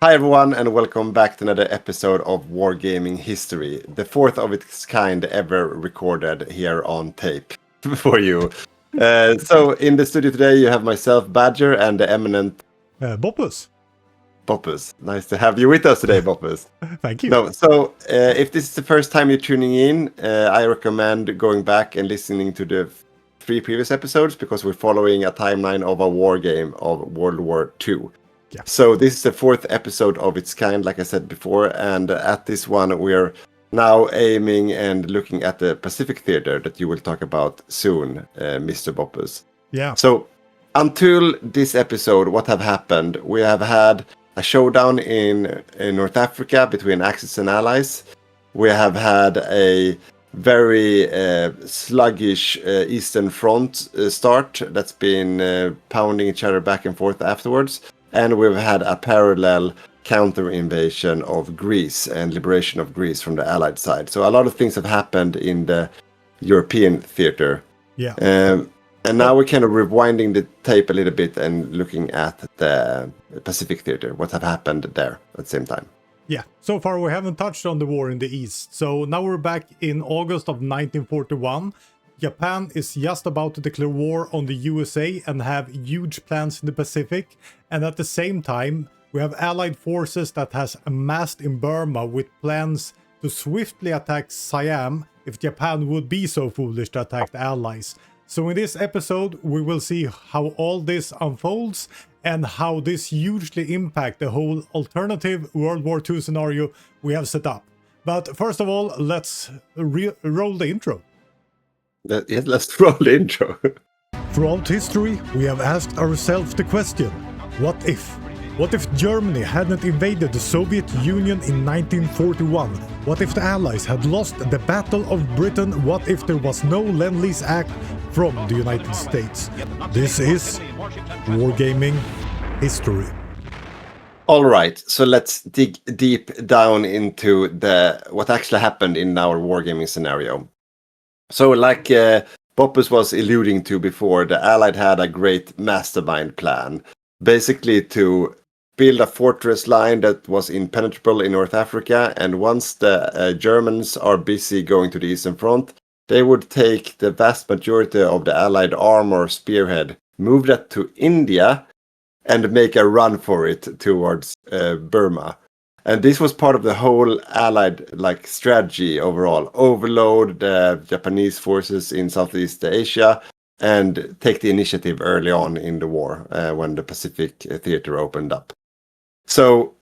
Hi everyone, and welcome back to another episode of Wargaming History, the fourth of its kind ever recorded here on tape for you. So in the studio today you have myself, Badger, and the eminent Boppus. Boppus. Nice to have you with us today, Boppus. Thank you. If this is the first time you're tuning in, I recommend going back and listening to the three previous episodes because we're following a timeline of a war game of World War II. Yeah. So this is the fourth episode of its kind, like I said before, and at this one we're now aiming and looking at the Pacific Theater that you will talk about soon, Mr. Boppus. Yeah. So until this episode, what have happened? We have had a showdown in North Africa between Axis and Allies. We have had a very sluggish Eastern Front start that's been pounding each other back and forth afterwards. And we've had a parallel counter-invasion of Greece and liberation of Greece from the Allied side. So a lot of things have happened in the European theater. Yeah. And now we're kind of rewinding the tape a little bit and looking at the Pacific theater, what have happened there at the same time. Yeah. So far we haven't touched on the war in the East. So now we're back in August of 1941. Japan is just about to declare war on the USA and have huge plans in the Pacific. And at the same time, we have Allied forces that has amassed in Burma with plans to swiftly attack Siam if Japan would be so foolish to attack the Allies. So in this episode, we will see how all this unfolds and how this hugely impacts the whole alternative World War II scenario we have set up. But first of all, let's roll the intro. Let's roll the intro. Throughout history, we have asked ourselves the question, what if? What if Germany hadn't invaded the Soviet Union in 1941? What if the Allies had lost the Battle of Britain? What if there was no Lend-Lease Act from the United States? This is Wargaming History. All right, so let's dig deep down into what actually happened in our wargaming scenario. So like Boppus was alluding to before, the Allied had a great mastermind plan, basically to build a fortress line that was impenetrable in North Africa, and once the Germans are busy going to the Eastern Front, they would take the vast majority of the Allied armor spearhead, move that to India, and make a run for it towards Burma. And this was part of the whole Allied strategy overall. Overload the Japanese forces in Southeast Asia and take the initiative early on in the war when the Pacific theater opened up. So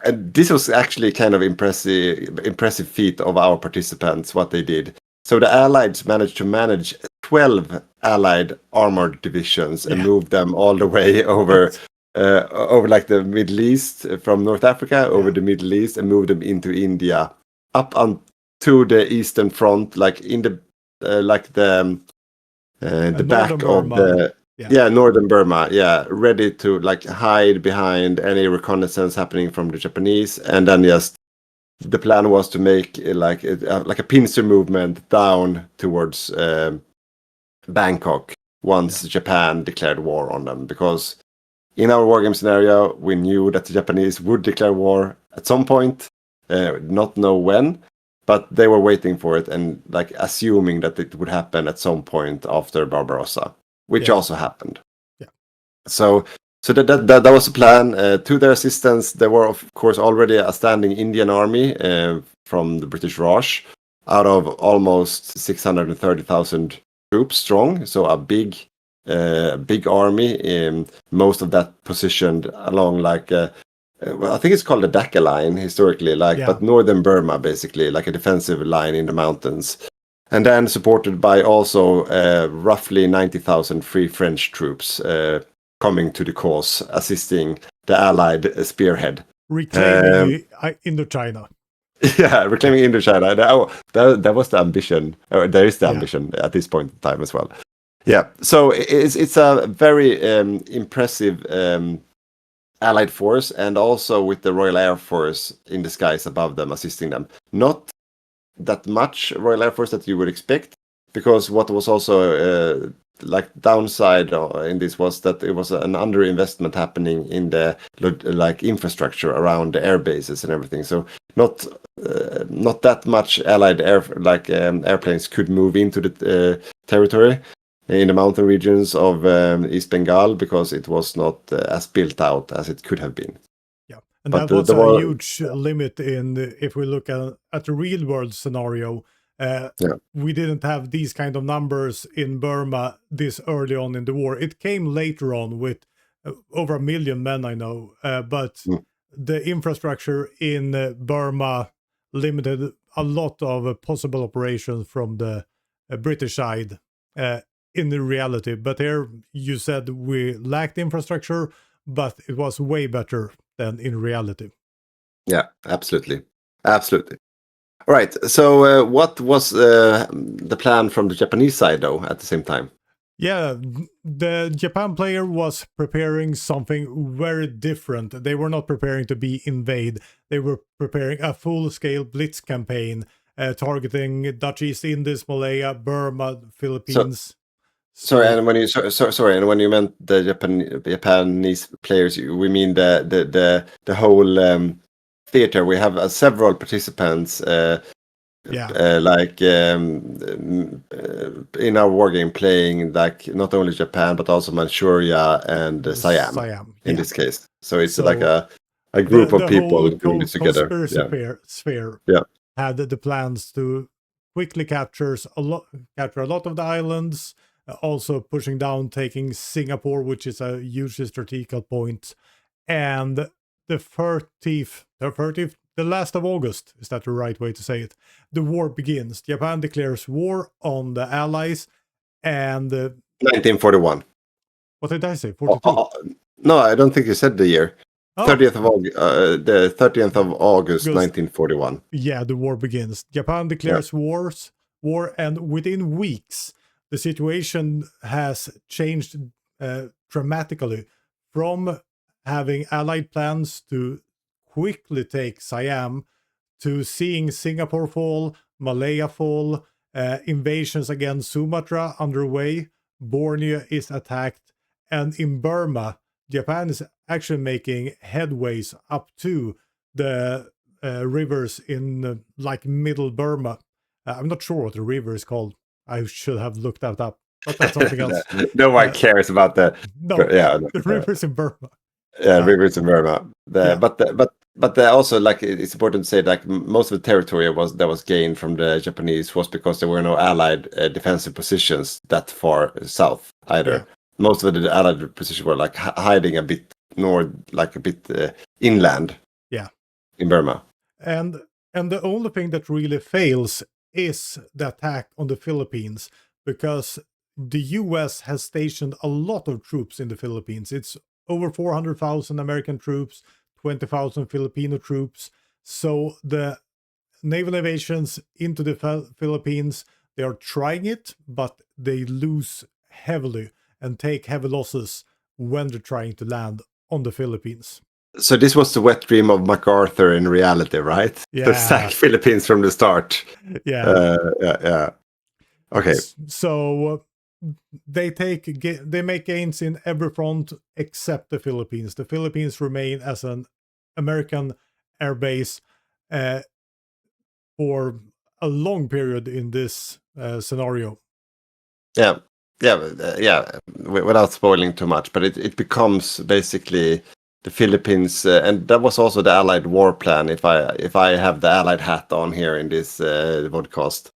this was actually kind of impressive feat of our participants, what they did. So the Allies managed to manage 12 Allied armored divisions and move them all the way over the Middle East, from North Africa over the Middle East, and move them into India, up onto the Eastern Front, in the back of Burma. Northern Burma, ready to hide behind any reconnaissance happening from the Japanese, and then the plan was to make a pincer movement down towards Bangkok once Japan declared war on them, because in our wargame scenario, we knew that the Japanese would declare war at some point, not know when, but they were waiting for it and assuming that it would happen at some point after Barbarossa, which also happened. Yeah. So that was the plan. To their assistance, there were of course already a standing Indian army from the British Raj, out of almost 630,000 troops strong. So a big army, most of that positioned along I think it's called the Dhaka line historically, but northern Burma, basically, a defensive line in the mountains. And then supported by also roughly 90,000 Free French troops coming to the cause, assisting the Allied spearhead. Reclaiming Indochina. Yeah, reclaiming Indochina. That was the ambition. There is the ambition at this point in time as well. Yeah, so it's a very impressive Allied force, and also with the Royal Air Force in the skies above them, assisting them. Not that much Royal Air Force that you would expect, because what was also like downside in this was that it was an underinvestment happening in the like infrastructure around the air bases and everything. So not that much Allied airplanes could move into the territory in the mountain regions of East Bengal because it was not as built out as it could have been. Yeah, and But that was the a war, huge limit if we look at the real world scenario. We didn't have these kind of numbers in Burma this early on in the war. It came later on with over 1 million men, I know, but the infrastructure in Burma limited a lot of possible operations from the British side in the reality. But here you said we lacked infrastructure, but it was way better than in reality. Yeah, absolutely. Absolutely. All right. So what was the plan from the Japanese side, though, at the same time? Yeah, the Japan player was preparing something very different. They were not preparing to be invade. They were preparing a full-scale blitz campaign targeting Dutch East Indies, Malaya, Burma, Philippines. Sorry, and when you sorry, and when you meant the Japanese players, we mean the whole theater. We have several participants. Like in our wargame playing like not only Japan but also Manchuria and Siam in this case. So it's like a group of people doing this together. Conspiracy sphere had the plans to quickly capture a lot of the islands, also pushing down, taking Singapore, which is a huge strategical point, and the 30th, the last of August, is that the right way to say it? The war begins. Japan declares war on the Allies, and 1941. What did I say? 42? No, I don't think you said the year. 30th of August, the 30th of August, 1941. Yeah, the war begins. Japan declares war, and within weeks, the situation has changed dramatically from having Allied plans to quickly take Siam to seeing Singapore fall, Malaya fall, invasions against Sumatra underway, Borneo is attacked, and in Burma, Japan is actually making headways up to the rivers in like middle Burma. I'm not sure what the river is called. I should have looked that up, but that's something else. No one cares about the rivers in Burma. Yeah, rivers in Burma. But also like it's important to say like most of the territory that was gained from the Japanese was because there were no Allied defensive positions that far south either. Yeah. Most of the Allied positions were like hiding a bit north, like a bit inland. Yeah, in Burma. And the only thing that really fails is the attack on the Philippines, because the US has stationed a lot of troops in the Philippines. It's over 400,000 American troops, 20,000 Filipino troops. So the naval invasions into the Philippines, they are trying it, but they lose heavily and take heavy losses when they're trying to land on the Philippines. So this was the wet dream of MacArthur in reality, right? Yeah. To sack Philippines from the start. Yeah. Okay. So they make gains in every front except the Philippines. The Philippines remain as an American air base for a long period in this scenario. Yeah. Without spoiling too much, but it becomes basically the Philippines, and that was also the Allied war plan. If I have the Allied hat on here in this podcast,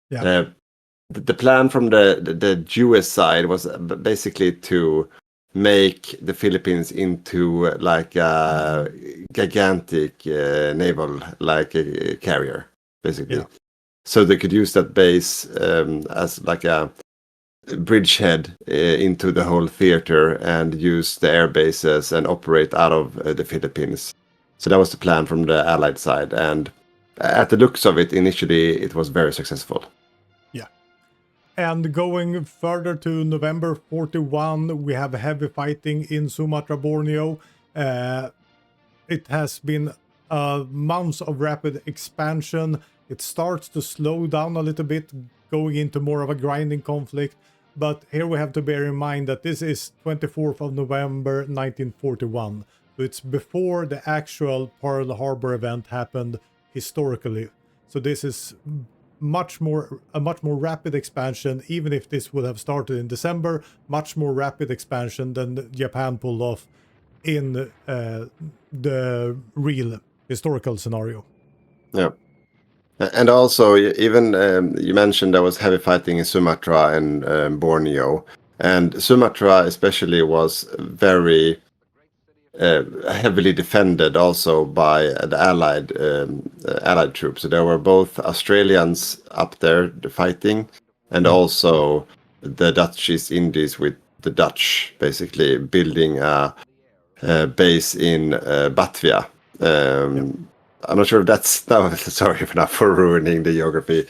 the plan from the US side was basically to make the Philippines into like a gigantic naval carrier, basically, so they could use that base as like a bridgehead into the whole theater and use the air bases and operate out of the Philippines. So that was the plan from the Allied side, and at the looks of it, initially it was very successful. Yeah. And going further to November 41, we have heavy fighting in Sumatra, Borneo. It has been months of rapid expansion. It starts to slow down a little bit, going into more of a grinding conflict. But here we have to bear in mind that this is 24th of November 1941. So it's before the actual Pearl Harbor event happened historically. So this is a much more rapid expansion, even if this would have started in December, much more rapid expansion than Japan pulled off in the real historical scenario. Yeah. And also, even you mentioned there was heavy fighting in Sumatra and Borneo. And Sumatra especially was very heavily defended also by the Allied troops. So there were both Australians up there fighting, and also the Dutch East Indies with the Dutch basically building a base in Batavia. I'm not sure if that's no. Sorry for ruining the geography.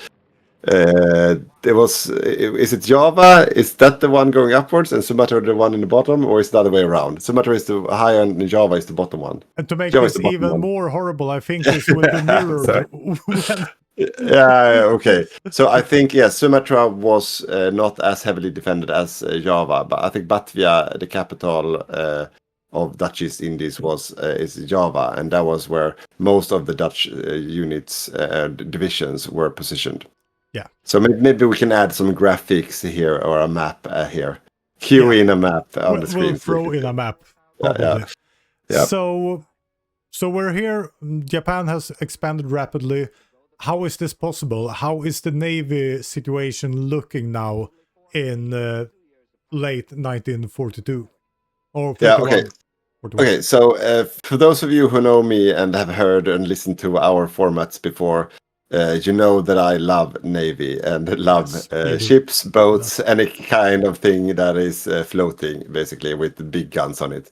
Is it Java? Is that the one going upwards and Sumatra the one in the bottom, or is it the other way around? Sumatra is the high and Java is the bottom one. And to make Java this even more horrible, I think this will be mirrored. Okay. So I think Sumatra was not as heavily defended as Java, but I think Batavia, the capital of Dutch East Indies, is Java, and that was where most of the Dutch units divisions were positioned. Yeah. So maybe we can add some graphics here or a map here. Cue in a map on the screen. We'll throw in a map, probably. Yeah. So we're here. Japan has expanded rapidly. How is this possible? How is the Navy situation looking now in late 1942? Or 41? Yeah, okay. 41. Okay, so for those of you who know me and have heard and listened to our formats before, you know that I love Navy and love ships, boats, any kind of thing that is floating, basically, with the big guns on it.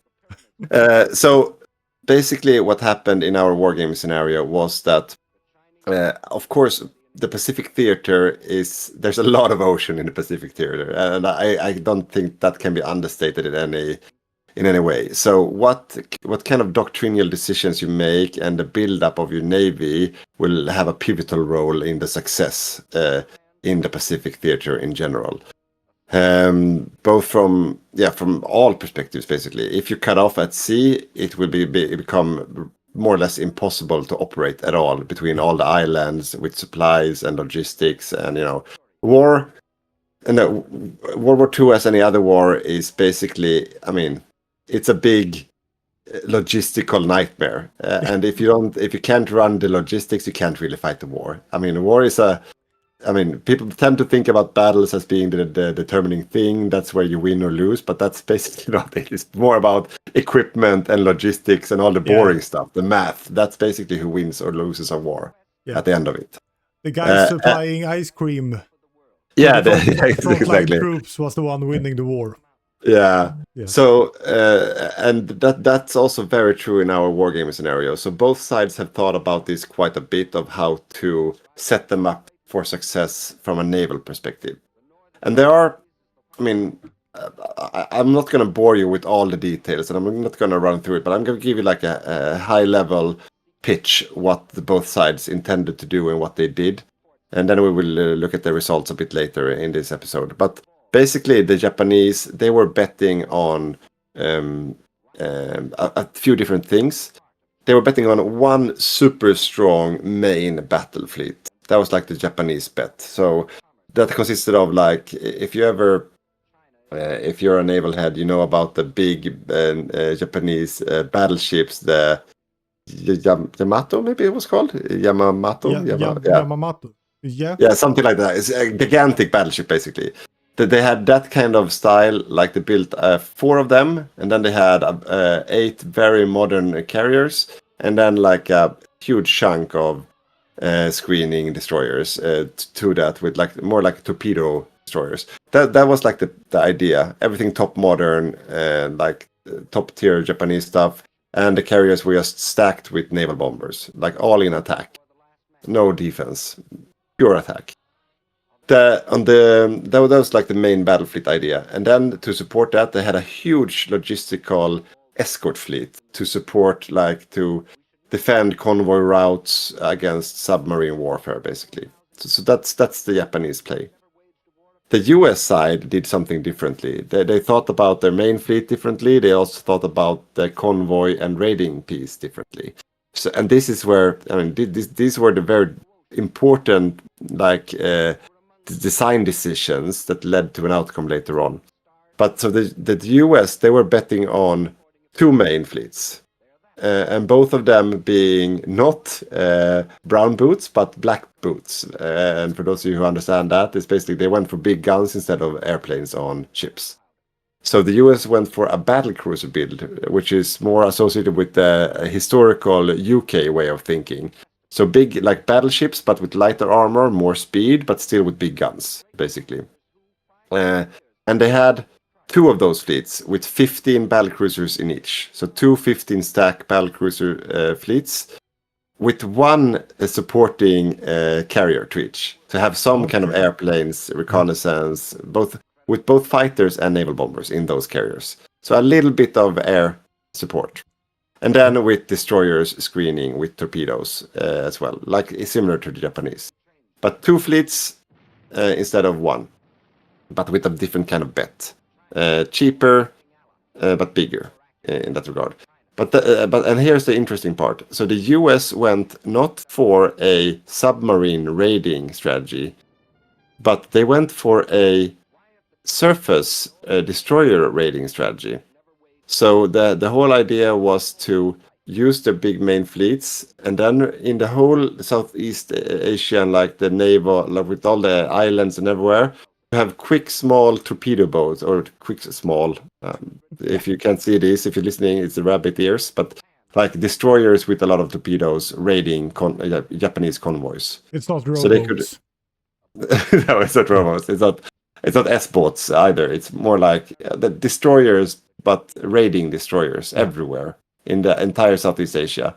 So basically what happened in our wargame scenario was that, of course, the Pacific Theater there's a lot of ocean in the Pacific Theater, and I don't think that can be understated in any way. So what kind of doctrinal decisions you make and the build-up of your navy will have a pivotal role in the success in the Pacific Theater in general. Both from all perspectives, basically. If you cut off at sea, it will become more or less impossible to operate at all between all the islands with supplies and logistics, and war. And World War II, as any other war, is basically, it's a big logistical nightmare, and if you can't run the logistics, you can't really fight the war. War is people tend to think about battles as being the determining thing. That's where you win or lose, but that's basically not it. It's more about equipment and logistics and all the boring stuff, the math. That's basically who wins or loses a war at the end of it. The guy supplying ice cream. Yeah, exactly. Troops was the one winning the war. Yeah. So, and that's also very true in our wargaming scenario. So both sides have thought about this quite a bit, of how to set them up for success from a naval perspective. And there are, I'm not going to bore you with all the details, and I'm not going to run through it, but I'm going to give you like a high-level pitch what both sides intended to do and what they did. And then we will look at the results a bit later in this episode. But basically, the Japanese, they were betting on a few different things. They were betting on one super strong main battle fleet. That was like the Japanese bet. So that consisted of, like, if you're a naval head, you know about the big Japanese battleships, the Yamato, maybe it was called Yamamoto. Yamamoto. Yeah, something like that. It's a gigantic battleship, basically. They had that kind of style. Like, they built 4 of them, and then they had 8 very modern carriers, and then like a huge chunk of screening destroyers to that, with like more like torpedo destroyers. That was like the idea. Everything top modern, like top tier Japanese stuff, and the carriers were just stacked with naval bombers, like all in attack, no defense, pure attack. That was like the main battle fleet idea. And then to support that, they had a huge logistical escort fleet to support, like, to defend convoy routes against submarine warfare, basically. So that's the Japanese play. The US side did something differently. They thought about their main fleet differently. They also thought about the convoy and raiding piece differently. So, and this is where, I mean, these were the very important, like, design decisions that led to an outcome later on. But so the US, they were betting on two main fleets. And both of them being not brown boots, but black boots. And for those of you who understand that, it's basically they went for big guns instead of airplanes on ships. So the US went for a battlecruiser build, which is more associated with the historical UK way of thinking. So big, like battleships, but with lighter armor, more speed, but still with big guns, basically. And they had two of those fleets with 15 battlecruisers in each. So two 15-stack battlecruiser fleets with one supporting carrier to each. To have some kind of airplanes, reconnaissance, with both fighters and naval bombers in those carriers. So a little bit of air support. And then with destroyers screening with torpedoes as well, like similar to the Japanese. But two fleets instead of one, but with a different kind of bet. Cheaper, but bigger in that regard. But here's the interesting part. So the US went not for a submarine raiding strategy, but they went for a surface destroyer raiding strategy. So the whole idea was to use the big main fleets, and then in the whole Southeast Asia and like the naval, like with all the islands and everywhere, you have quick small torpedo boats, or quick small. If you can't see this, if you're listening, it's the rabbit ears, but like destroyers with a lot of torpedoes raiding Japanese convoys. It's not rowboats. So they could. No, it's not rowboats. It's not S-boats either. It's more like the destroyers, but raiding destroyers everywhere in the entire Southeast Asia.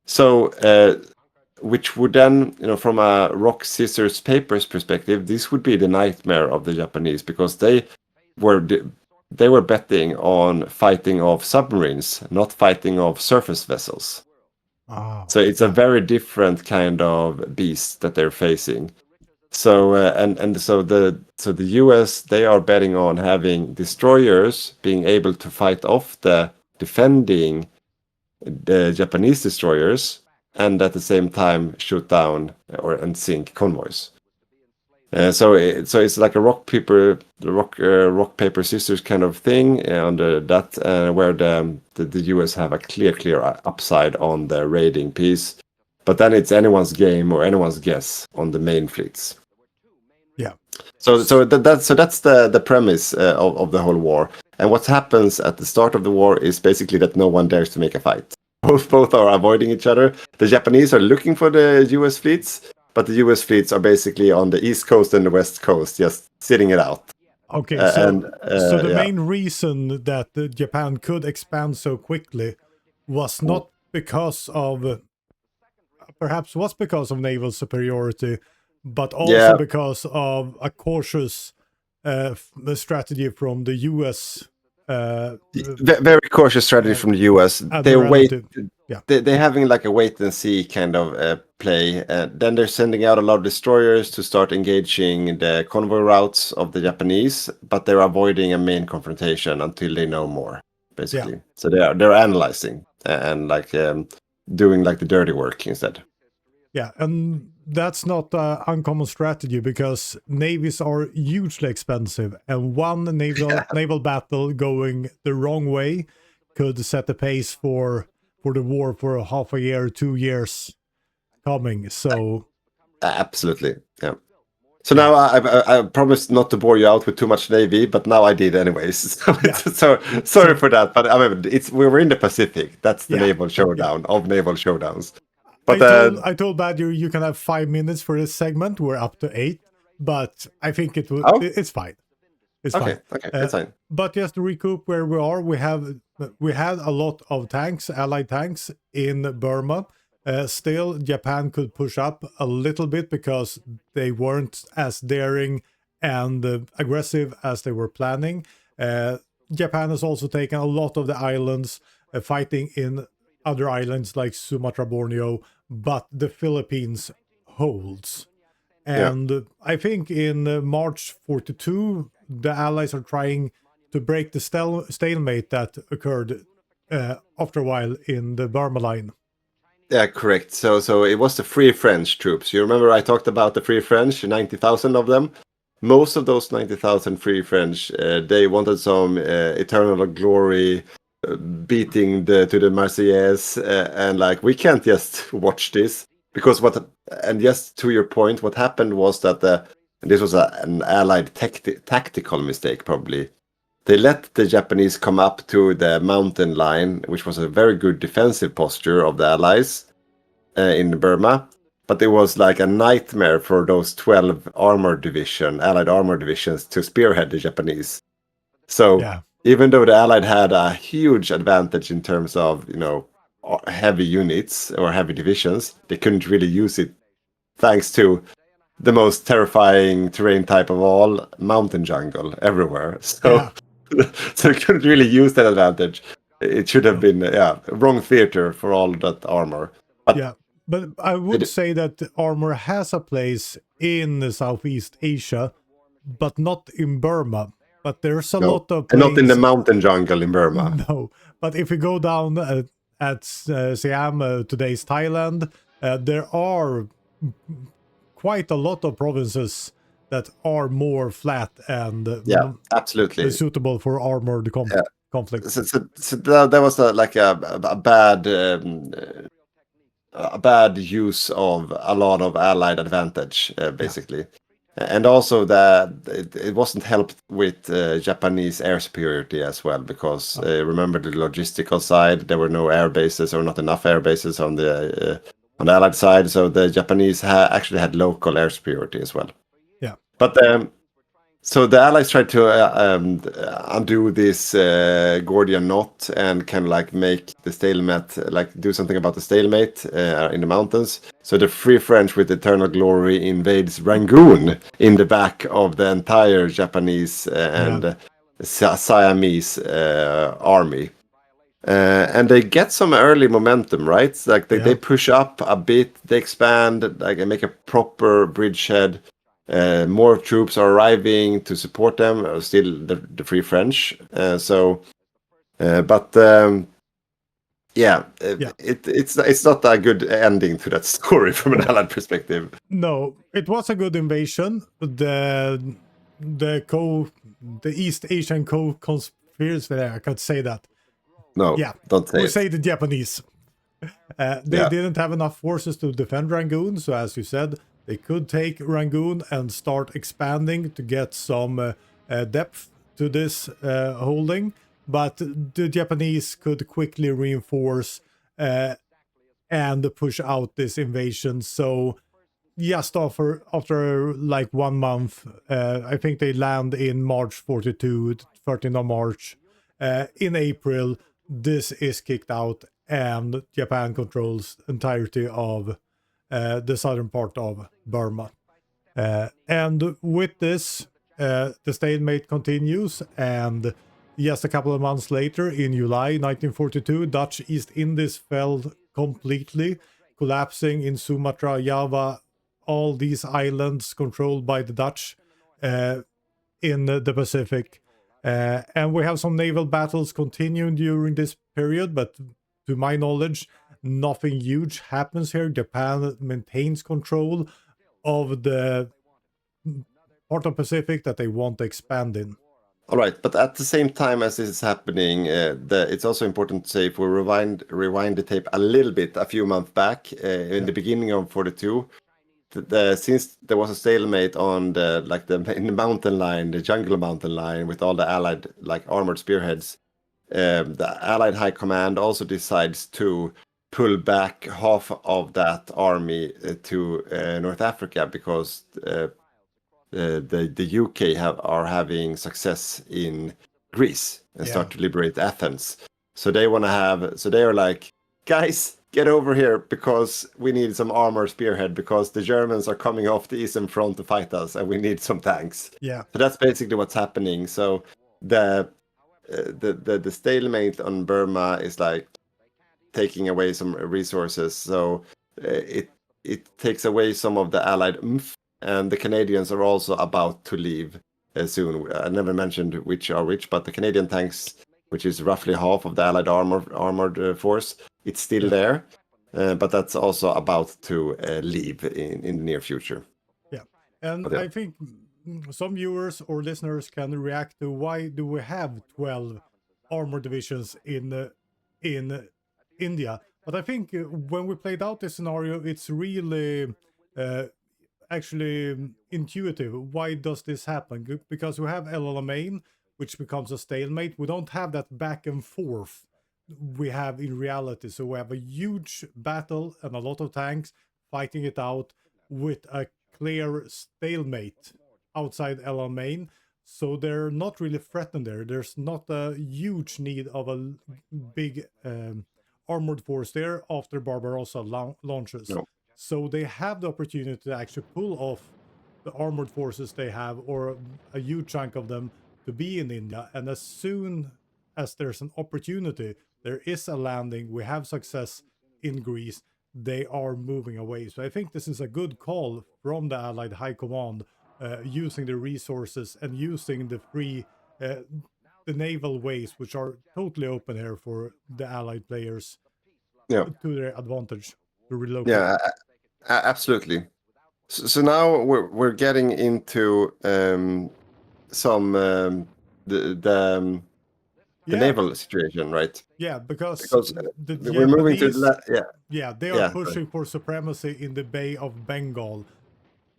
So, which would then, from a rock, scissors, papers perspective, this would be the nightmare of the Japanese, because they were betting on fighting off submarines, not fighting off surface vessels. Oh. So it's a very different kind of beast that they're facing. So so the US, they are betting on having destroyers being able to fight off the defending the Japanese destroyers, and at the same time shoot down and sink convoys. So it's like a rock paper scissors kind of thing, and that where the US have a clear upside on the raiding piece, but then it's anyone's game or anyone's guess on the main fleets. Yeah. So that's the premise of the whole war. And what happens at the start of the war is basically that no one dares to make a fight. Both are avoiding each other. The Japanese are looking for the US fleets, but the US fleets are basically on the east coast and the west coast, just sitting it out. Okay, so the main reason that Japan could expand so quickly was not because of, perhaps was because of naval superiority, but also because of a cautious strategy from the US. Very cautious strategy from the US. They're having like a wait and see kind of play. Then they're sending out a lot of destroyers to start engaging the convoy routes of the Japanese, but they're avoiding a main confrontation until they know more, basically. Yeah. So they're analyzing and like doing like the dirty work instead. Yeah, and that's not an uncommon strategy, because navies are hugely expensive, and one naval battle going the wrong way could set the pace for the war for a half a year, 2 years coming. So absolutely, yeah. So now I promised not to bore you out with too much Navy, but now I did anyways. So sorry for that, but I mean, we were in the Pacific. That's the naval showdown of naval showdowns. But I told Badger you can have 5 minutes for this segment. We're up to 8, but I think it's fine. It's fine. Okay, that's fine. But just to recoup where we are, we had a lot of tanks, allied tanks in Burma. Still, Japan could push up a little bit because they weren't as daring and aggressive as they were planning. Japan has also taken a lot of the islands, fighting in other islands like Sumatra, Borneo, but the Philippines holds. And I think in March 42, the Allies are trying to break the stalemate that occurred after a while in the Burma line. Yeah, correct. So it was the Free French troops. You remember I talked about the Free French, 90,000 of them. Most of those 90,000 Free French, they wanted some eternal glory, beating to the Marseillaise, and like we can't just watch this because and just to your point, what happened was that this was an Allied tactical mistake probably. They let the Japanese come up to the mountain line, which was a very good defensive posture of the Allies in Burma. But it was like a nightmare for those 12 Allied armor divisions to spearhead the Japanese. So even though the Allied had a huge advantage in terms of, heavy units or heavy divisions, they couldn't really use it thanks to the most terrifying terrain type of all, mountain jungle everywhere. So they couldn't really use that advantage. It should have been wrong theater for all that armor. But I would say that the armor has a place in Southeast Asia, but not in Burma. But there's a lot of planes... And not in the mountain jungle in Burma. No, but if we go down at Siam, today's Thailand, there are quite a lot of provinces that are more flat and absolutely suitable for armored conflict. So that was a bad use of a lot of Allied advantage, basically. And also that it wasn't helped with Japanese air superiority as well, because remember the logistical side, there were no air bases or not enough air bases on the Allied side, so the Japanese actually had local air superiority as well. Yeah. But so the Allies tried to undo this Gordian knot and kind of like make the stalemate, like do something about the stalemate in the mountains. So the Free French with eternal glory invades Rangoon in the back of the entire Japanese and Siamese army. And they get some early momentum, right? Like they push up a bit, they expand, like make a proper bridgehead. More troops are arriving to support them. Still the Free French. It's not a good ending to that story from an Allied perspective. No, it was a good invasion. The East Asian co-conspiracy. I can't say that. No, don't say it. We say the Japanese. They didn't have enough forces to defend Rangoon, so as you said, they could take Rangoon and start expanding to get some depth to this holding, but the Japanese could quickly reinforce and push out this invasion. So just after like 1 month, I think they land in March 42, 13th of March. In April, this is kicked out and Japan controls entirety of the southern part of Burma. And with this, the stalemate continues, and just a couple of months later, in July 1942, Dutch East Indies fell completely, collapsing in Sumatra, Java, all these islands controlled by the Dutch in the Pacific. And we have some naval battles continuing during this period, but to my knowledge, nothing huge happens here. Japan maintains control of the part of Pacific that they want to expand in. All right, but at the same time as this is happening, it's also important to say, if we rewind the tape a little bit, a few months back, in the beginning of 42, since there was a stalemate on in the mountain line, the jungle mountain line, with all the Allied armored spearheads, the Allied High Command also decides to pull back half of that army to North Africa, because the UK are having success in Greece and start to liberate Athens. So they are like, guys, get over here, because we need some armor spearhead, because the Germans are coming off the eastern front to fight us, and we need some tanks. Yeah. So that's basically what's happening. So the stalemate on Burma is like taking away some resources. So it takes away some of the Allied oomph, and the Canadians are also about to leave soon. I never mentioned which are which, but the Canadian tanks, which is roughly half of the Allied armored force, it's still there, but that's also about to leave in the near future. Yeah, and But, yeah. I think some viewers or listeners can react to why do we have 12 armor divisions in India. But I think when we played out this scenario, it's really actually intuitive. Why does this happen? Because we have El Alamein, which becomes a stalemate. We don't have that back and forth we have in reality. So we have a huge battle and a lot of tanks fighting it out with a clear stalemate outside El Alamein. So they're not really threatened there. There's not a huge need of a big armored force there after Barbarossa launches. No. So they have the opportunity to actually pull off the armored forces they have, or a huge chunk of them, to be in India. And as soon as there's an opportunity, there is a landing, we have success in Greece, they are moving away. So I think this is a good call from the Allied High Command, using the resources and using the free, the naval ways, which are totally open here for the Allied players to their advantage to relocate. Yeah, absolutely. So now we're getting into some the naval situation, right? Yeah, because the we're moving to they are pushing for supremacy in the Bay of Bengal.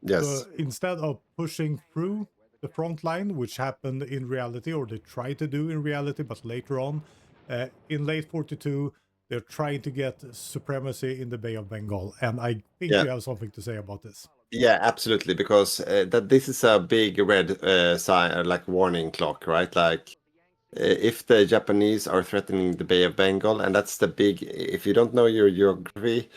Yes. So instead of pushing through the front line, which happened in reality, or they tried to do in reality, but later on, in late 42, they're trying to get supremacy in the Bay of Bengal. And I think you have something to say about this. Yeah, absolutely, because that this is a big red sign, like warning clock, right? Like if the Japanese are threatening the Bay of Bengal, and that's the big, if you don't know your geography,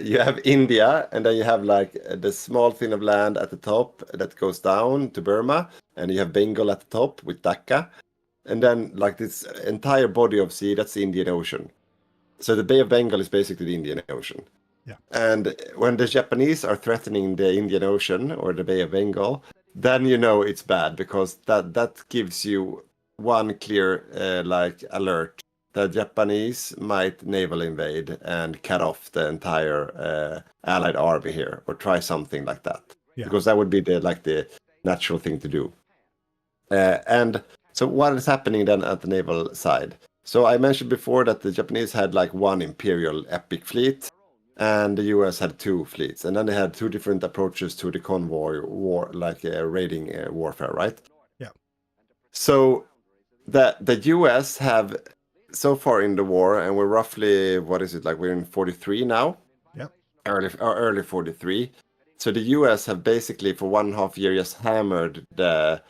you have India, and then you have like the small thing of land at the top that goes down to Burma, and you have Bengal at the top with Dhaka, and then like this entire body of sea, that's the Indian Ocean. So the Bay of Bengal is basically the Indian Ocean. Yeah. And when the Japanese are threatening the Indian Ocean or the Bay of Bengal, then you know it's bad, because that gives you one clear like alert. The Japanese might naval invade and cut off the entire Allied army here, or try something like that, because that would be the natural thing to do. And so what is happening then at the naval side? So I mentioned before that the Japanese had like one imperial epic fleet, and the US had two fleets, and then they had two different approaches to the convoy war, like raiding warfare, right? Yeah. So the US have so far in the war, and we're roughly, what is it, like we're in 43 now? Yeah. Early 43. So the US have basically for 1.5 years just hammered the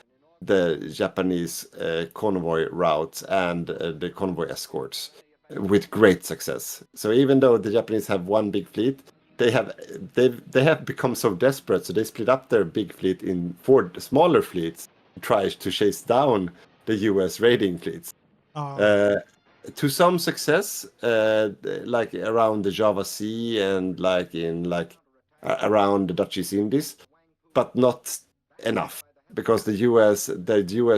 Japanese convoy routes and the convoy escorts with great success. So even though the Japanese have one big fleet, they have become so desperate, so they split up their big fleet in 4 smaller fleets to try to chase down the US raiding fleets. To some success, like around the Java Sea and like around the Dutch East Indies, but not enough, because the US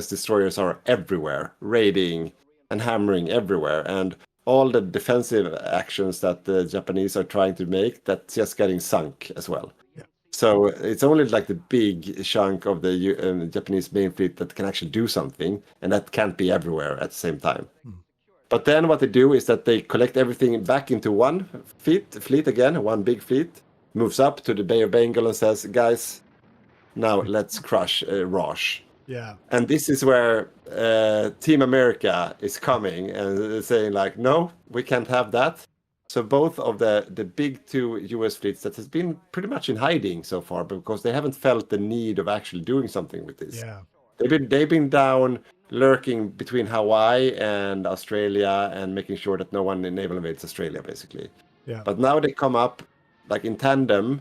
destroyers are everywhere, raiding and hammering everywhere, and all the defensive actions that the Japanese are trying to make, that's just getting sunk as well. Yeah. So it's only like the big chunk of the Japanese main fleet that can actually do something, and that can't be everywhere at the same time. But then what they do is that they collect everything back into one fleet again, one big fleet, moves up to the Bay of Bengal and says, guys, now let's crush Raj. Yeah. And this is where Team America is coming and saying like, no, we can't have that. So both of the big two US fleets that has been pretty much in hiding so far, because they haven't felt the need of actually doing something with this. Yeah. They've been down, lurking between Hawaii and Australia and making sure that no one naval invades Australia, basically. Yeah. But now they come up like in tandem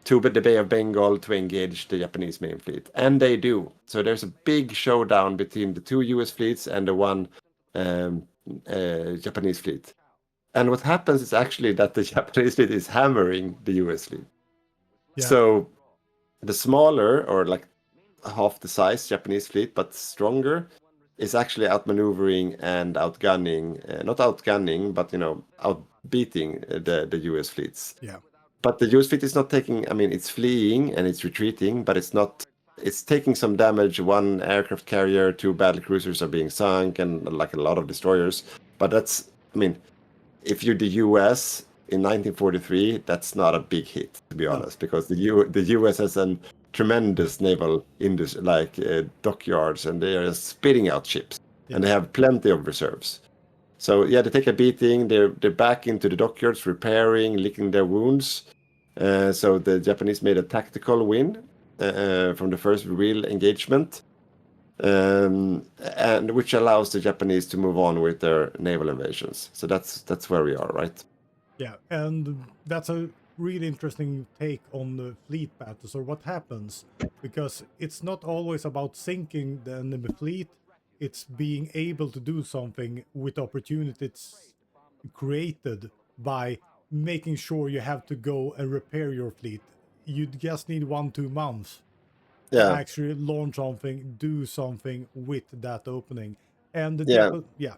to the Bay of Bengal to engage the Japanese main fleet, and they do. So there's a big showdown between the two US fleets and the one Japanese fleet. And what happens is actually that the Japanese fleet is hammering the US fleet. Yeah. So The smaller, or like half the size Japanese fleet, but stronger, is actually outmaneuvering and outgunning, not outgunning, but outbeating the US fleets. Yeah. But the US fleet is not taking. I mean, it's fleeing and it's retreating, but it's not. It's taking some damage. One aircraft carrier, 2 battle cruisers are being sunk, and like a lot of destroyers. But that's. I mean, if you're the US in 1943, that's not a big hit, to be honest, because the US has a tremendous naval industry, like dockyards, and they are spitting out ships, and they have plenty of reserves. So yeah, they take a beating. They're back into the dockyards, repairing, licking their wounds. So the Japanese made a tactical win from the first real engagement, and which allows the Japanese to move on with their naval invasions. So that's where we are, right? Yeah, and that's a really interesting take on the fleet battles, or what happens, because it's not always about sinking the enemy fleet. It's being able to do something with opportunities created by making sure you have to go and repair your fleet. You just need 1-2 months to Yeah, actually launch something, do something with that opening. And the yeah.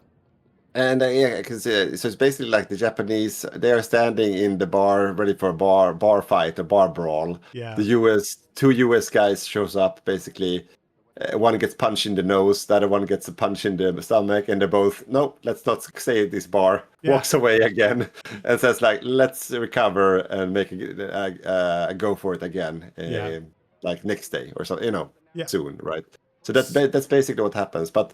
And yeah, because so it's basically like the Japanese, they are standing in the bar, ready for a bar fight, a bar brawl. Yeah. The two US guys shows up, basically. One gets punched in the nose, the other one gets a punch in the stomach, and they're both, no, let's not stay at this bar. Yeah. Walks away again and says, like, let's recover and make a go for it again, like next day or something, soon, right? So that's basically what happens. But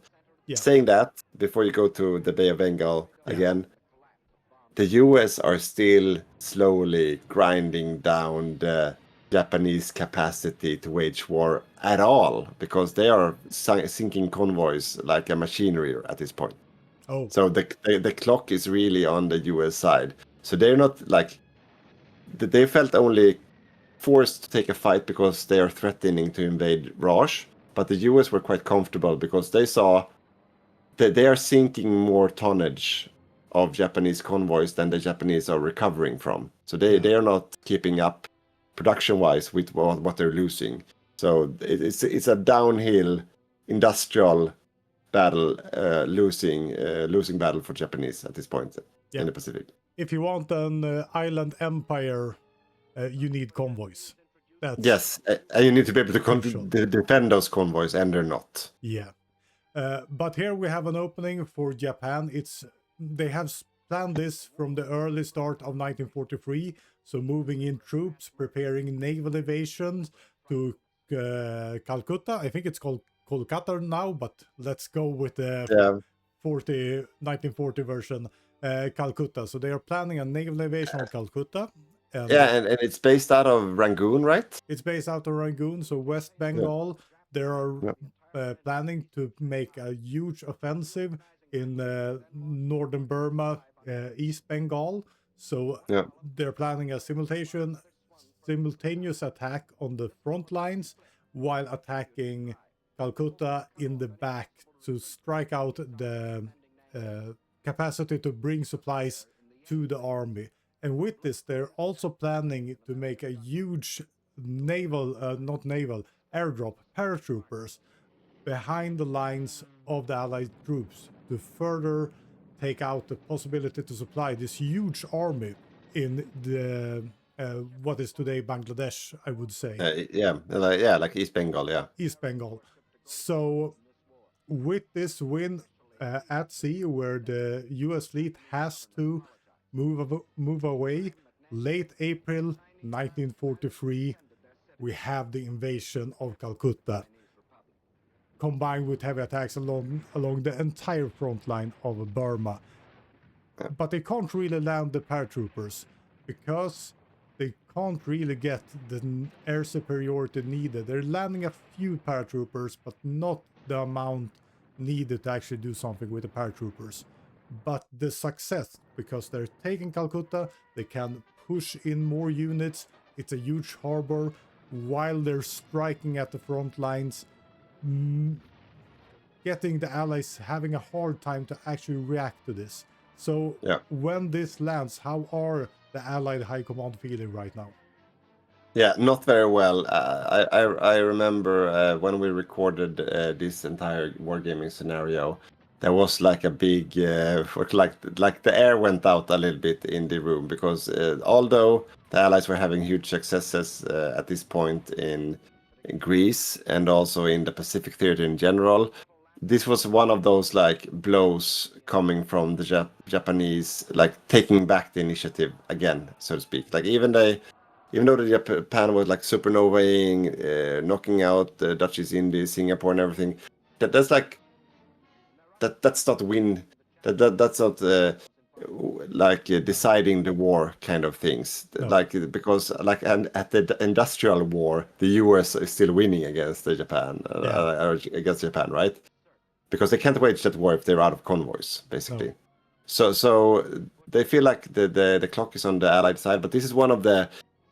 saying that, before you go to the Bay of Bengal again, the US are still slowly grinding down the Japanese capacity to wage war at all, because they are sinking convoys like a machinery at this point. Oh. So the clock is really on the US side. So they're not like, they felt only forced to take a fight because they are threatening to invade Raj, but the US were quite comfortable because they saw that they are sinking more tonnage of Japanese convoys than the Japanese are recovering from. So they are not keeping up production-wise with what they're losing. So it's a downhill industrial battle, losing battle for Japanese at this point in the Pacific. If you want an island empire, you need convoys. Yes, and you need to be able to defend those convoys, and they're not. Yeah. But here we have an opening for Japan. They have planned this from the early start of 1943. So moving in troops, preparing naval invasions to Calcutta. I think it's called Kolkata now, but let's go with the 1940 version, Calcutta. So they are planning a naval invasion of Calcutta. And it's based out of Rangoon, right? It's based out of Rangoon, so West Bengal. There are planning to make a huge offensive in northern Burma, East Bengal. So they're planning a simultaneous attack on the front lines while attacking Calcutta in the back to strike out the capacity to bring supplies to the army. And with this, they're also planning to make a huge airdrop paratroopers behind the lines of the Allied troops to further take out the possibility to supply this huge army in the what is today Bangladesh, I would say. Like East Bengal, East Bengal. So with this win at sea, where the US fleet has to move away, late April 1943, we have the invasion of Calcutta, combined with heavy attacks along the entire front line of Burma. But they can't really land the paratroopers because they can't really get the air superiority needed. They're landing a few paratroopers, but not the amount needed to actually do something with the paratroopers. But the success, because they're taking Calcutta, they can push in more units. It's a huge harbor while they're striking at the front lines, getting the Allies having a hard time to actually react to this. So when this lands, how are the Allied High Command feeling right now? Yeah, not very well. I remember when we recorded this entire wargaming scenario, there was like a big like the air went out a little bit in the room because although the Allies were having huge successes at this point in Greece and also in the Pacific theater in general, this was one of those like blows coming from the Japanese, like taking back the initiative again, so to speak. Like even though the Japan was like supernovaing, knocking out the Dutch East Indies, Singapore, and everything, that's like that's not win. That's not like deciding the war kind of things. No. Like because like and at the industrial war, the U.S. is still winning against the Japan or against Japan, right? Because they can't wage that war if they're out of convoys, basically. No. So they feel like the clock is on the Allied side, but this is one of the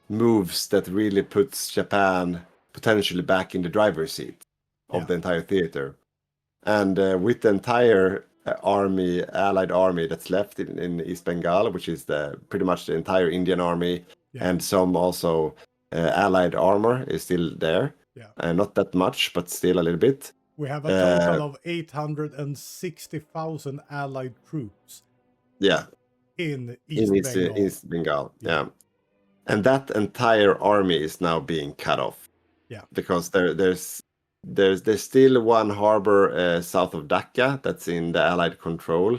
moves that really puts Japan potentially back in the driver's seat of the entire theater. And with the entire army, Allied army that's left in East Bengal, which is pretty much the entire Indian army, and some also Allied armor is still there. Not that much, but still a little bit. We have a total of 860,000 Allied troops. In East Bengal. Yeah. And that entire army is now being cut off. Because there's still one harbor south of Dhaka that's in the Allied control.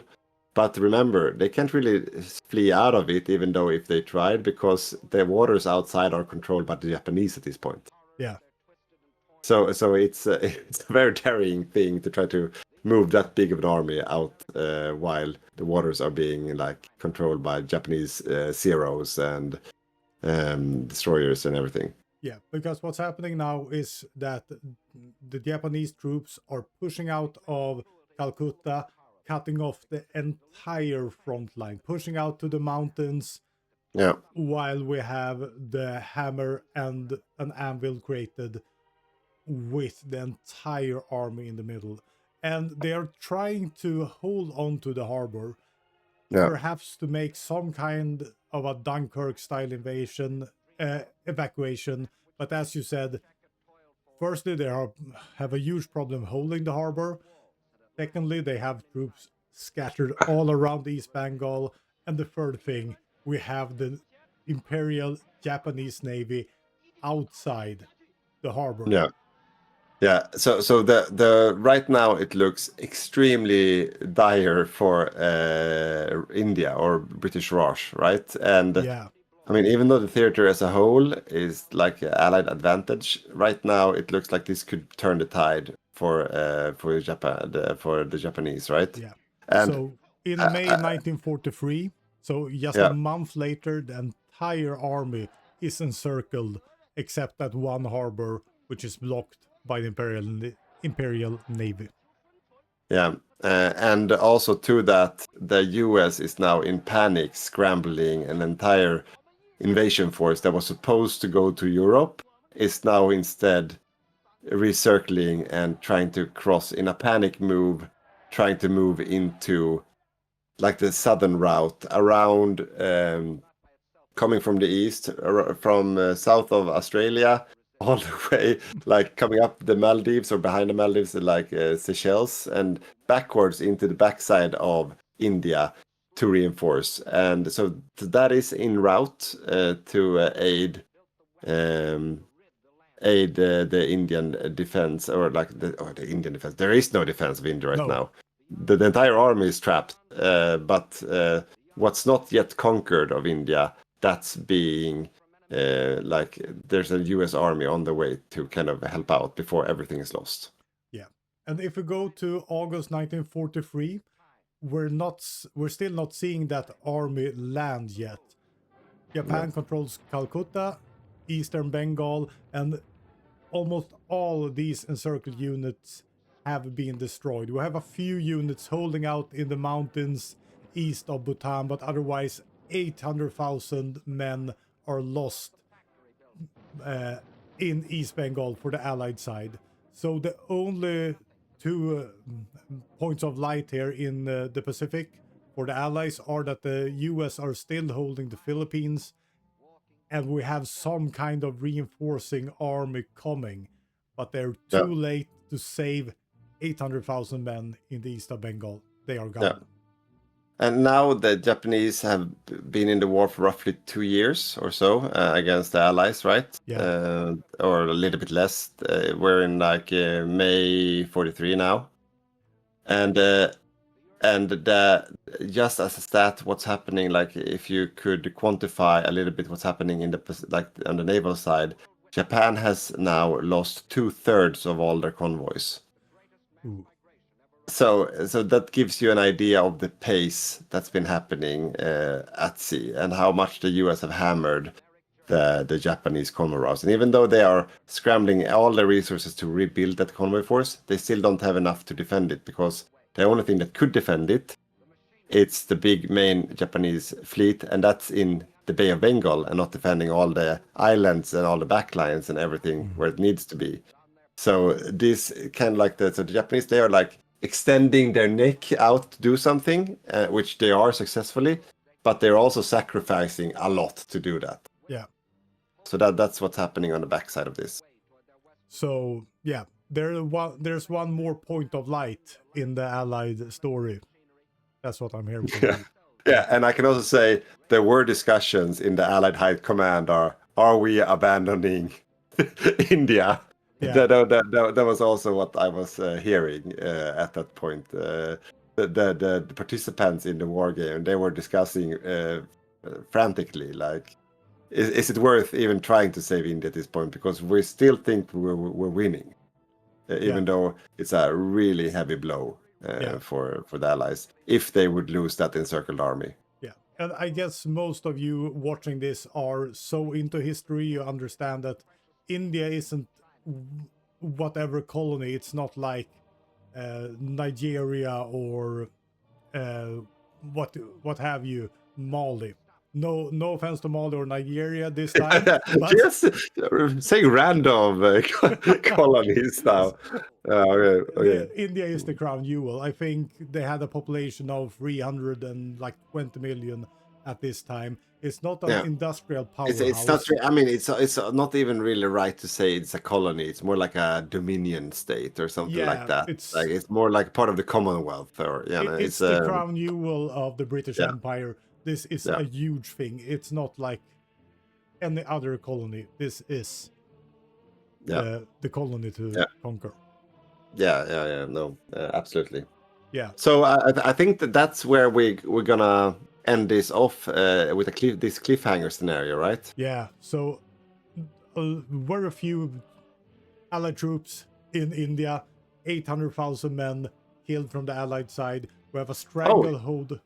But remember, they can't really flee out of it, even though if they tried, because the waters outside are controlled by the Japanese at this point. So it's a very daring thing to try to move that big of an army out while the waters are being like controlled by Japanese Zeros and destroyers and everything. Yeah, because what's happening now is that the Japanese troops are pushing out of Calcutta, cutting off the entire front line, pushing out to the mountains. While we have the hammer and an anvil created with the entire army in the middle. And they are trying to hold on to the harbor, perhaps to make some kind of a Dunkirk style evacuation. But as you said, firstly, they have a huge problem holding the harbor. Secondly, they have troops scattered all around East Bengal. And the third thing, we have the Imperial Japanese Navy outside the harbor. Yeah, so the right now it looks extremely dire for India or British Raj, right? And I mean, even though the theater as a whole is like Allied advantage, right now it looks like this could turn the tide for Japan, for the Japanese, right? And so in May 1943, so just a month later, the entire army is encircled except that one harbor, which is blocked by the Imperial Navy. And also to that, the US is now in panic, scrambling. An entire invasion force that was supposed to go to Europe is now instead recircling and trying to cross in a panic move, trying to move into like the southern route around, coming from the east, from south of Australia, all the way, like coming up the Maldives or behind the Maldives, like Seychelles, and backwards into the backside of India to reinforce. And so that is en route to aid the Indian defense, or like the Indian defense. There is no defense of India right now. The entire army is trapped. But what's not yet conquered of India, that's being like there's a US army on the way to kind of help out before everything is lost. And if we go to August 1943, we're still not seeing that army land yet. Japan controls Calcutta, Eastern Bengal, and almost all of these encircled units have been destroyed. We have a few units holding out in the mountains east of Bhutan, but otherwise 800,000 men are lost in East Bengal for the Allied side. So the only two points of light here in the Pacific for the Allies are that the US are still holding the Philippines and we have some kind of reinforcing army coming, but they're Yeah. too late to save 800,000 men in the east of Bengal. They are gone. Yeah. And now the Japanese have been in the war for roughly 2 years or so against the Allies, right? Yeah. Or a little bit less. We're in like May 43 now, and just as a stat, what's happening? Like, if you could quantify a little bit what's happening in on the naval side, Japan has now lost 2/3 of all their convoys. Ooh. So that gives you an idea of the pace that's been happening at sea, and how much the US have hammered the Japanese convoy routes. And even though they are scrambling all their resources to rebuild that convoy force, they still don't have enough to defend it, because the only thing that could defend it's the big main Japanese fleet, and that's in the Bay of Bengal, and not defending all the islands and all the backlines and everything where it needs to be. So this kind of like so the Japanese, they are like extending their neck out to do something, which they are successfully, but they're also sacrificing a lot to do that. Yeah. So that's what's happening on the backside of this. So yeah, there's one more point of light in the Allied story. That's what I'm hearing from you. Yeah, and I can also say there were discussions in the Allied High Command: are we abandoning India? Yeah. That was also what I was hearing at that point. The participants in the war game, they were discussing frantically, like, is it worth even trying to save India at this point? Because we still think we're winning, even though it's a really heavy blow for the Allies if they would lose that encircled army. Yeah, and I guess most of you watching this are so into history, you understand that India isn't whatever colony. It's not like Nigeria or what have you, Mali. No offense to Mali or Nigeria this time. But Just saying random colonies now. Okay. India is the crown jewel. I think they had a population of 320 million at this time. It's not an industrial powerhouse. It's not. I mean, it's not even really right to say it's a colony. It's more like a dominion state or something like that. It's more like part of the Commonwealth, or it's the crown jewel of the British Empire. This is a huge thing. It's not like any other colony. This is the colony to conquer. Yeah. No, absolutely. Yeah. So I think that's where we're gonna end this off with this cliffhanger scenario, right? Yeah. So very few Allied troops in India, 800,000 men killed from the Allied side. We have a stranglehold.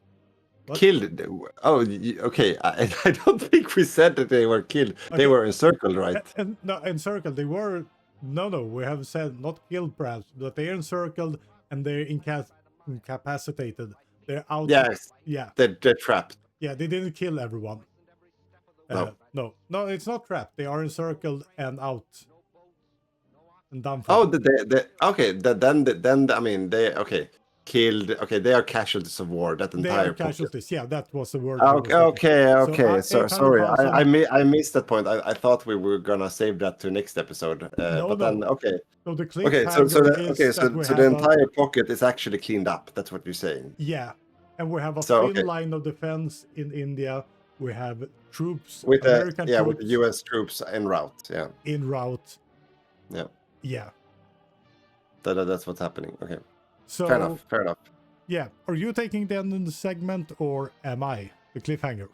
What? Killed? Oh, okay. I don't think we said that they were killed. Okay. They were encircled, right? No, encircled. They were. No. We have said not killed, perhaps, but they're encircled and they're incapacitated. They're out. Yes. Yeah. They're trapped. Yeah, they didn't kill everyone. No, it's not trapped. They are encircled and out. And done for. Oh, okay. Then I mean, killed. Okay, they are casualties of war. That entire. They are casualties. Yeah, that was the word. Okay. So sorry, I missed that point. I thought we were gonna save that to next episode. Then okay. So the so the entire pocket is actually cleaned up. That's what you're saying. Yeah, and we have a thin line of defense in India. We have troops with with the US troops en route. Yeah. En route. Yeah. Yeah. That's what's happening. Okay. So, fair enough. Yeah. Are you taking the end of the segment, or am I the cliffhanger?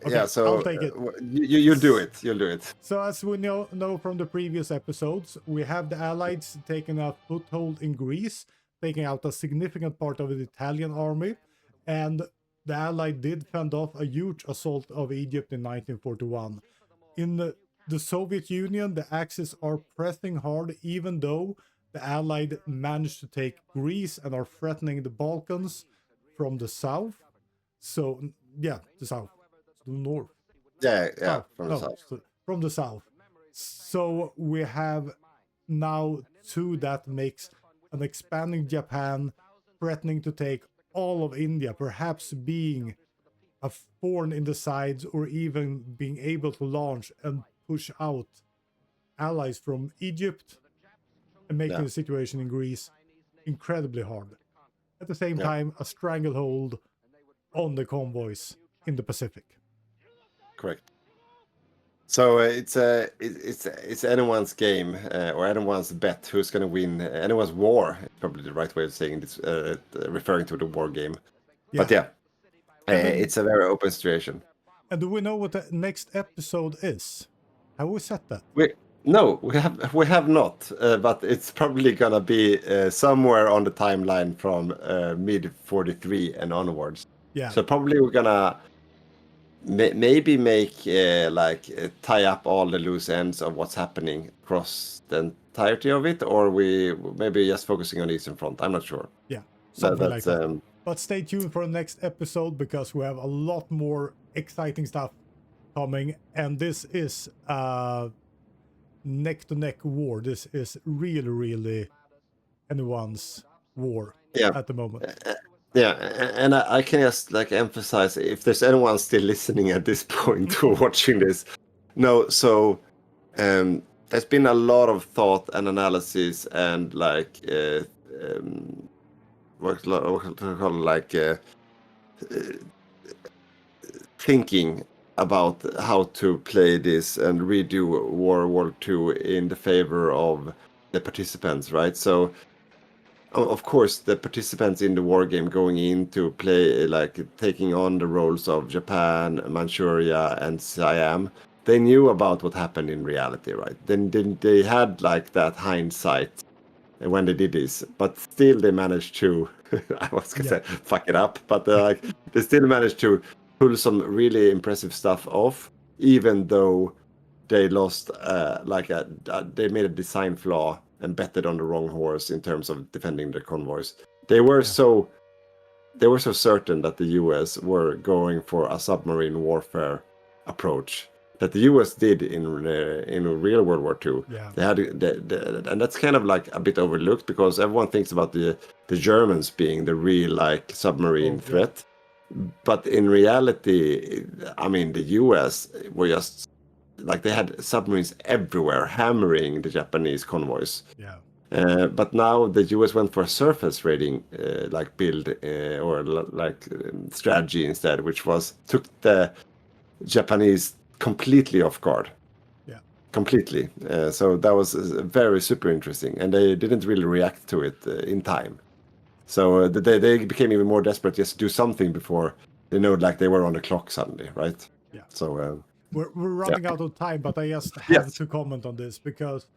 Yeah. So I'll take it. You do it. You'll do it. So as we know from the previous episodes, we have the Allies taking a foothold in Greece, taking out a significant part of the Italian army, and the Allies did fend off a huge assault of Egypt in 1941. In the Soviet Union, the Axis are pressing hard, even though the Allied managed to take Greece and are threatening the Balkans from the south. So, the south. The north. From the south. So we have now two that makes an expanding Japan threatening to take all of India perhaps being a thorn in the sides, or even being able to launch and push out allies from Egypt and making the situation in Greece incredibly hard. At the same time, a stranglehold on the convoys in the Pacific. Correct. So it's anyone's game or anyone's bet who's going to win. Anyone's war is probably the right way of saying this, referring to the war game. But yeah, it's a very open situation. And do we know what the next episode is? Have we set that? No, we have not. But it's probably gonna be somewhere on the timeline from mid 43 and onwards. Yeah. So probably we're gonna maybe make tie up all the loose ends of what's happening across the entirety of it, or we maybe just focusing on the Eastern Front. I'm not sure. Yeah, something like that. But stay tuned for the next episode, because we have a lot more exciting stuff coming, and this is neck-to-neck war. This is really anyone's war at the moment. Yeah, and I can just emphasize, if there's anyone still listening at this point or watching this, there's been a lot of thought and analysis and thinking about how to play this and redo World War II in the favor of the participants, right? So of course, the participants in the war game going in to play, taking on the roles of Japan, Manchuria, and Siam, they knew about what happened in reality, right? Then they had that hindsight when they did this, but still they managed to, I was gonna say, fuck it up, but they still managed to pull some really impressive stuff off, even though they lost, they made a design flaw and betted on the wrong horse in terms of defending their convoys. They were so certain that the US were going for a submarine warfare approach that the US did in real World War II. Yeah. They had and that's kind of a bit overlooked, because everyone thinks about the Germans being the real submarine threat. But in reality, I mean, the US were just they had submarines everywhere hammering the Japanese convoys. Yeah. But now the US went for a surface raiding build or strategy instead, which took the Japanese completely off guard. Yeah. Completely. So that was very super interesting, and they didn't really react to it in time. So they became even more desperate just to do something before they know they were on the clock suddenly, right? Yeah. So we're running out of time, but I just have to comment on this, because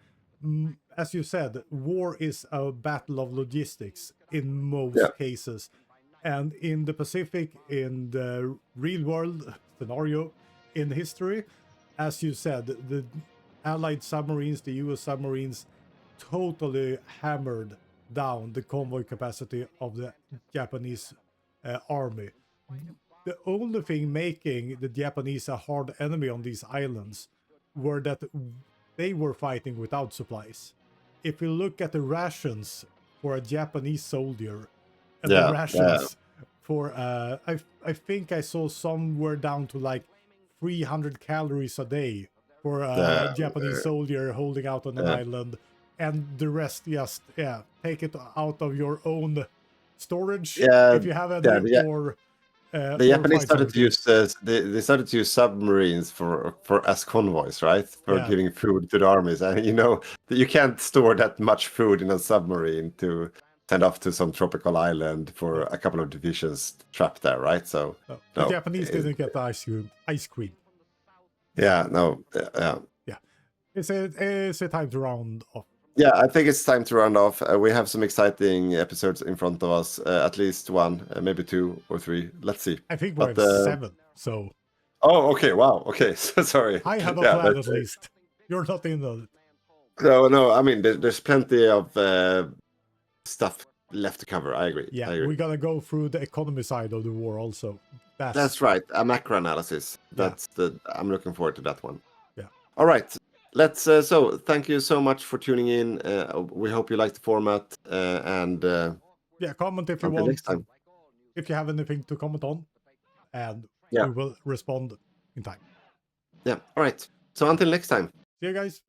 as you said, war is a battle of logistics in most cases. And in the Pacific, in the real world scenario in history, as you said, the Allied submarines, the US submarines, totally hammered down the convoy capacity of the Japanese army. The only thing making the Japanese a hard enemy on these islands were that they were fighting without supplies. If you look at the rations for a Japanese soldier and the rations for I think I saw somewhere down to 300 calories a day for a Japanese soldier holding out on an island, and the rest just take it out of your own storage if you have any, or the Japanese started to use they started to use submarines for as convoys, right? For giving food to the armies, and you can't store that much food in a submarine to send off to some tropical island for a couple of divisions trapped there, right? So the Japanese didn't get the ice cream. Yeah. Is it time to round off? Yeah, I think it's time to round off. We have some exciting episodes in front of us, at least one, maybe 2 or 3. Let's see. I think we're at 7, so... Oh, okay, wow, okay, so sorry. I have a plan at least. You're not in on it. No, I mean, there's plenty of stuff left to cover, I agree. Yeah, I agree. We're gonna go through the economy side of the war also. That's right, a macro analysis. I'm looking forward to that one. Yeah. All right. Let's so thank you so much for tuning in. We hope you like the format, and comment if you want. Next time. if you have anything to comment on, and Yeah. we will respond in time. Yeah. All right. So until next time. See you guys.